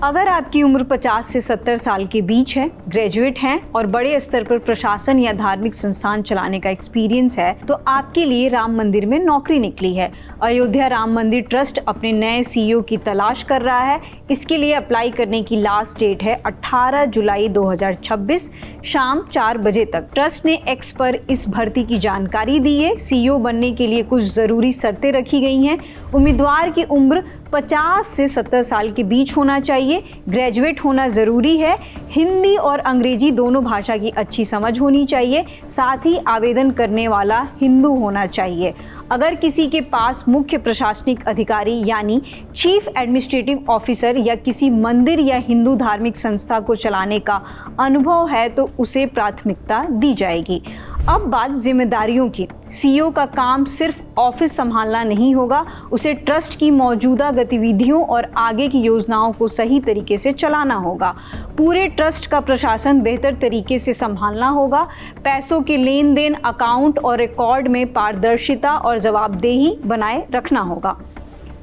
अगर आपकी उम्र 50 से 70 साल के बीच है, ग्रेजुएट हैं और बड़े स्तर पर प्रशासन या धार्मिक संस्थान चलाने का एक्सपीरियंस है, तो आपके लिए राम मंदिर में नौकरी निकली है। अयोध्या राम मंदिर ट्रस्ट अपने नए सीईओ की तलाश कर रहा है। इसके लिए अप्लाई करने की लास्ट डेट है 18 जुलाई 2026 शाम 4 बजे तक। ट्रस्ट ने एक्स पर इस भर्ती की जानकारी दी है। सीईओ बनने के लिए कुछ ज़रूरी शर्तें रखी गई हैं। उम्मीदवार की उम्र 50 से 70 साल के बीच होना चाहिए, ग्रेजुएट होना ज़रूरी है, हिंदी और अंग्रेजी दोनों भाषा की अच्छी समझ होनी चाहिए, साथ ही आवेदन करने वाला हिंदू होना चाहिए। अगर किसी के पास मुख्य प्रशासनिक अधिकारी यानी चीफ एडमिनिस्ट्रेटिव ऑफिसर या किसी मंदिर या हिंदू धार्मिक संस्था को चलाने का अनुभव है तो उसे प्राथमिकता दी जाएगी। अब बात जिम्मेदारियों की। सीईओ का काम सिर्फ ऑफिस संभालना नहीं होगा, उसे ट्रस्ट की मौजूदा गतिविधियों और आगे की योजनाओं को सही तरीके से चलाना होगा। पूरे ट्रस्ट का प्रशासन बेहतर तरीके से संभालना होगा। पैसों के लेन देन, अकाउंट और रिकॉर्ड में पारदर्शिता और जवाबदेही बनाए रखना होगा।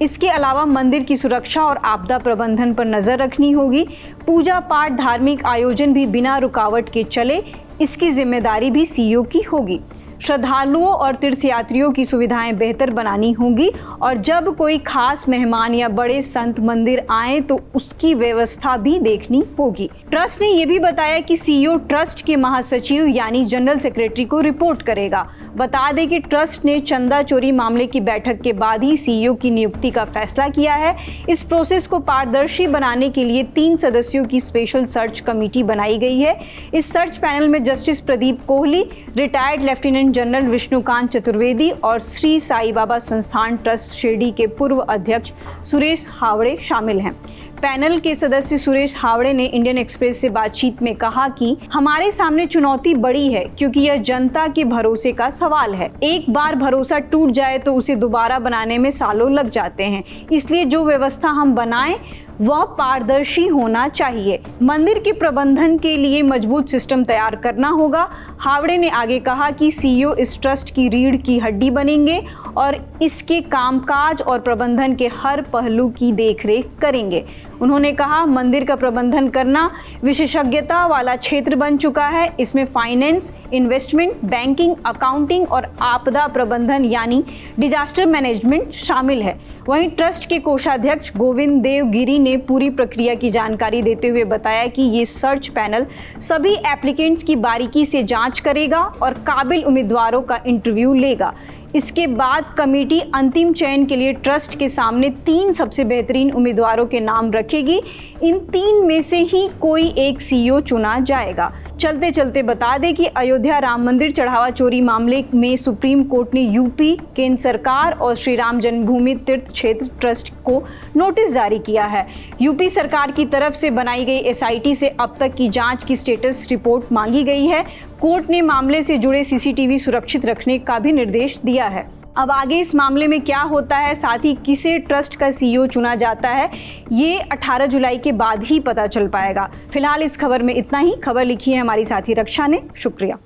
इसके अलावा मंदिर की सुरक्षा और आपदा प्रबंधन पर नज़र रखनी होगी। पूजा पाठ, धार्मिक आयोजन भी बिना रुकावट के चले, इसकी जिम्मेदारी भी सीईओ की होगी। श्रद्धालुओं और तीर्थयात्रियों की सुविधाएं बेहतर बनानी होंगी और जब कोई खास मेहमान या बड़े संत मंदिर आए तो उसकी व्यवस्था भी देखनी होगी। ट्रस्ट ने यह भी बताया कि सीईओ ट्रस्ट के महासचिव यानी जनरल सेक्रेटरी को रिपोर्ट करेगा। बता दें कि ट्रस्ट ने चंदा चोरी मामले की बैठक के बाद ही सीईओ की नियुक्ति का फैसला किया है। इस प्रोसेस को पारदर्शी बनाने के लिए 3 सदस्यों की स्पेशल सर्च कमेटी बनाई गई है। इस सर्च पैनल में justice Pradeep Kohli, retired lieutenant general Vishnukant Chaturvedi और श्री साई बाबा संस्थान ट्रस्ट शिरडी के पूर्व अध्यक्ष सुरेश हावड़े शामिल हैं। पैनल के सदस्य सुरेश हावड़े ने इंडियन एक्सप्रेस से बातचीत में कहा कि हमारे सामने चुनौती बड़ी है क्योंकि यह जनता के भरोसे का सवाल है। एक बार भरोसा टूट जाए तो उसे दोबारा बनाने में सालों लग जाते हैं। इसलिए जो व्यवस्था हम बनाएं वह पारदर्शी होना चाहिए। मंदिर के प्रबंधन के लिए मजबूत सिस्टम तैयार करना होगा। हावड़े ने आगे कहा कि सीईओ इस ट्रस्ट की रीढ़ की हड्डी बनेंगे और इसके कामकाज और प्रबंधन के हर पहलू की देखरेख करेंगे। उन्होंने कहा, मंदिर का प्रबंधन करना विशेषज्ञता वाला क्षेत्र बन चुका है। इसमें फाइनेंस, इन्वेस्टमेंट, बैंकिंग, अकाउंटिंग और आपदा प्रबंधन यानी डिजास्टर मैनेजमेंट शामिल है। वहीं ट्रस्ट के कोषाध्यक्ष गोविंद देव गिरी ने पूरी प्रक्रिया की जानकारी देते हुए बताया कि ये सर्च पैनल सभी एप्लीकेंट्स की बारीकी से जांच करेगा और काबिल उम्मीदवारों का इंटरव्यू लेगा। इसके बाद कमेटी अंतिम चयन के लिए ट्रस्ट के सामने 3 सबसे बेहतरीन उम्मीदवारों के नाम रखेगी। इन 3 में से ही कोई एक सीईओ चुना जाएगा। चलते चलते बता दें कि अयोध्या राम मंदिर चढ़ावा चोरी मामले में सुप्रीम कोर्ट ने यूपी, केंद्र सरकार और श्री राम जन्मभूमि तीर्थ क्षेत्र ट्रस्ट को नोटिस जारी किया है। यूपी सरकार की तरफ से बनाई गई एसआईटी से अब तक की जांच की स्टेटस रिपोर्ट मांगी गई है। कोर्ट ने मामले से जुड़े सीसीटीवी सुरक्षित रखने का भी निर्देश दिया है। अब आगे इस मामले में क्या होता है, साथ ही किसे ट्रस्ट का सीईओ चुना जाता है, ये 18 जुलाई के बाद ही पता चल पाएगा। फिलहाल इस खबर में इतना ही। खबर लिखी है हमारी साथी रक्षा ने। शुक्रिया।